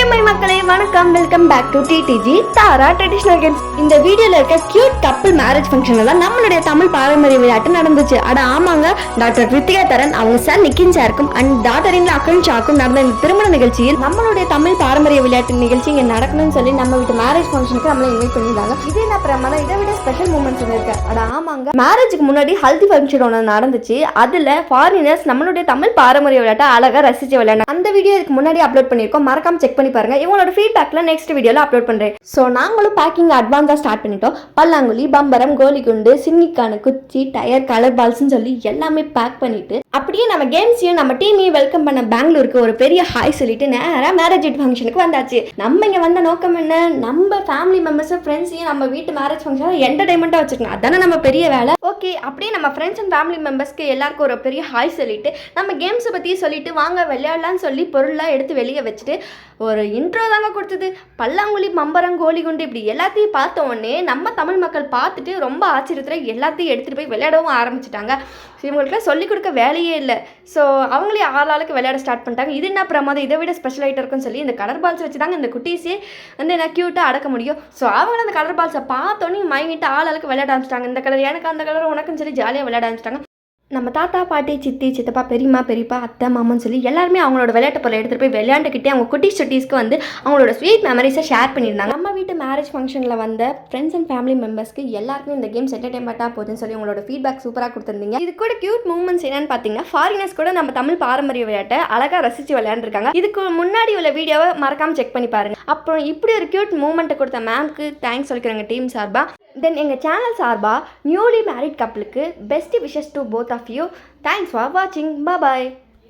My மக்களே வணக்கம், welcome back to டிடிஜி தாரா ட்ரெடிஷனல் கேம்ஸ். இந்த வீடியோல இருக்க கியூட் கப்பிள் மேரேஜ் ஃபங்க்ஷன்ல தான் நம்மளுடைய தமிழ் பாரம்பரிய விளையாட்டு நடந்துச்சு. அட ஆமாங்க, டாக்டர் கிருத்திகா தரன் அவங்க சார் நிக்கின் சாருக்கும் அண்ட் டாக்டரின் அக்கன்ஷாக்கும் நடந்த இந்த திருமண நிகழ்ச்சியில் நம்மளுடைய தமிழ் பாரம்பரிய விளையாட்டு நிகழ்ச்சி இங்க நடக்கணும்னு சொல்லி நம்ம வீட்டு மேரேஜ் ஃபங்க்ஷனுக்கு நம்மள இன்வைட் பண்ணிருந்தாங்க. இது என்ன பிரமாதம், இதை விட ஸ்பெஷல் மூமெண்ட்ஸ் இருக்கு. அட ஆமாங்க, மேரேஜுக்கு முன்னாடி ஹல்தி ஃபங்க்ஷன் ஒன்று நடந்துச்சு. அதுல ஃபாரினர்ஸ் நம்மளுடைய தமிழ் பாரம்பரிய விளையாட்டை அழகா ரசிச்சு விளையாட அந்த வீடியோ இதுக்கு முன்னாடி அப்லோட் பண்ணிருக்கோம். மறக்காம செக் பண்ணி பாருங்க. இவங்களோட ஃபீட்பேக்ல நெக்ஸ்ட் வீடியோல அப்லோட் பண்றேன். சோ நாங்களும் பேக்கிங் அட்வான்ஸா ஸ்டார்ட் பண்ணிட்டோம். பல்லாங்குழி, பம்பரம், கோலிகுண்டு, சின்னிக்கான குச்சி, டயர், கலர் பால்ஸ்னு சொல்லி எல்லாமே பேக் பண்ணிட்டு அப்படியே நம்ம கேம்ஸையும் நம்ம டீமையும் வெல்கம் பண்ண பெங்களூருக்கு ஒரு பெரிய ஹாய் சொல்லிட்டு நேரா மேரேஜ் ஃபங்க்ஷனுக்கு வந்தாச்சு. நம்ம இங்க வந்த நோக்கம் என்ன, நம்ம ஃபேமிலி மெம்பர்ஸ் ஃப்ரெண்ட்ஸையும் நம்ம வீட்டு மேரேஜ் ஃபங்க்ஷன் என்டர்டைன்மெண்ட்டாக வச்சுக்கணும். அதானே நம்ம பெரிய வேலை. ஓகே, அப்படியே நம்ம ஃப்ரெண்ட்ஸ் அண்ட் ஃபேமிலி மெம்பர்ஸ்க்கு எல்லாருக்கும் ஒரு பெரிய ஹாய் சொல்லிட்டு நம்ம கேம்ஸை பற்றி சொல்லிட்டு வாங்க விளையாடலான்னு சொல்லி பொருள்லாம் எடுத்து வெளியே வச்சுட்டு ஒரு இன்ட்ரோ தாங்க கொடுத்தது. பல்லாங்குழி, பம்பரம், கோலிகுண்டு இப்படி எல்லாத்தையும் பார்த்த உடனே நம்ம தமிழ் மக்கள் பார்த்துட்டு ரொம்ப ஆச்சரியத்தில் எல்லாத்தையும் எடுத்துகிட்டு போய் விளையாடவும் ஆரம்பிச்சிட்டாங்க. இவங்களுக்குலாம் சொல்லிக் கொடுக்க வேலையே இல்லை. ஸோ அவங்களே ஆளாளுக்கு விளையாட ஸ்டார்ட் பண்ணிட்டாங்க. இது என்ன பிரமாதம், இதை விட ஸ்பெஷல் ஆகிட்டு இருக்குன்னு சொல்லி இந்த கலர் பால்ஸ் வச்சு தாங்க இந்த குட்டீஸே வந்து என்ன க்யூட்டாக அடக்க முடியும். ஸோ அவங்க அந்த கலர் பால்ஸை பார்த்தோன்னே மயங்கிட்டு ஆளாளுக்கு விளையாட ஆரம்பிச்சிட்டாங்க. இந்த கலர் எனக்கு, அந்த கலர் உனக்குன்னு சொல்லி ஜாலியாக விளையாட ஆரம்பிச்சிட்டாங்க. நம்ம தாத்தா, பாட்டி, சித்தி, சித்தப்பா, பெரியம்மா, பெரியப்பா, அத்தை, மாமான்னு சொல்லி எல்லாருமே அவங்களோட விளையாட்டு பொருளை எடுத்துகிட்டு போய் விளையாண்டுக்கிட்டே அவங்க குட்டீஸ்க்கு வந்து அவங்களோட ஸ்வீட் மெமரிஸை ஷேர் பண்ணியிருந்தாங்க. நம்ம வீட்டு மேரேஜ் ஃபங்க்ஷனில் வந்த ஃப்ரெண்ட்ஸ் அண்ட் ஃபேமிலி மெம்பர்ஸ்க்கு எல்லாருக்குமே இந்த கேம்ஸ் என்டர்டைன்மெண்ட்டாக போகுதுன்னு சொல்லி உங்களோட ஃபீட்பேக் சூப்பராக கொடுத்துருந்தீங்க. இது கூட கியூட் மூமெண்ட்ஸ் என்னன்னு பார்த்தீங்கன்னா, ஃபாரினர்ஸ் கூட நம்ம தமிழ் பாரம்பரிய விளையாட்டை அழகாக ரசித்து விளையாண்டுருக்காங்க. இதுக்கு முன்னாடி உள்ள வீடியோவை மறக்காமல் செக் பண்ணி பாருங்கள். அப்புறம் இப்படி ஒரு கியூட் மூமெண்ட்டை கொடுத்த மேம்க்கு தேங்க்ஸ் சொல்லிக்கிறாங்க டீம் சார்பாக. தென் எங்கள் சேனல் சார்பாக நியூலி மேரிட் கப்பலுக்கு best wishes to both of you. Thanks for வாட்சிங். பாய்.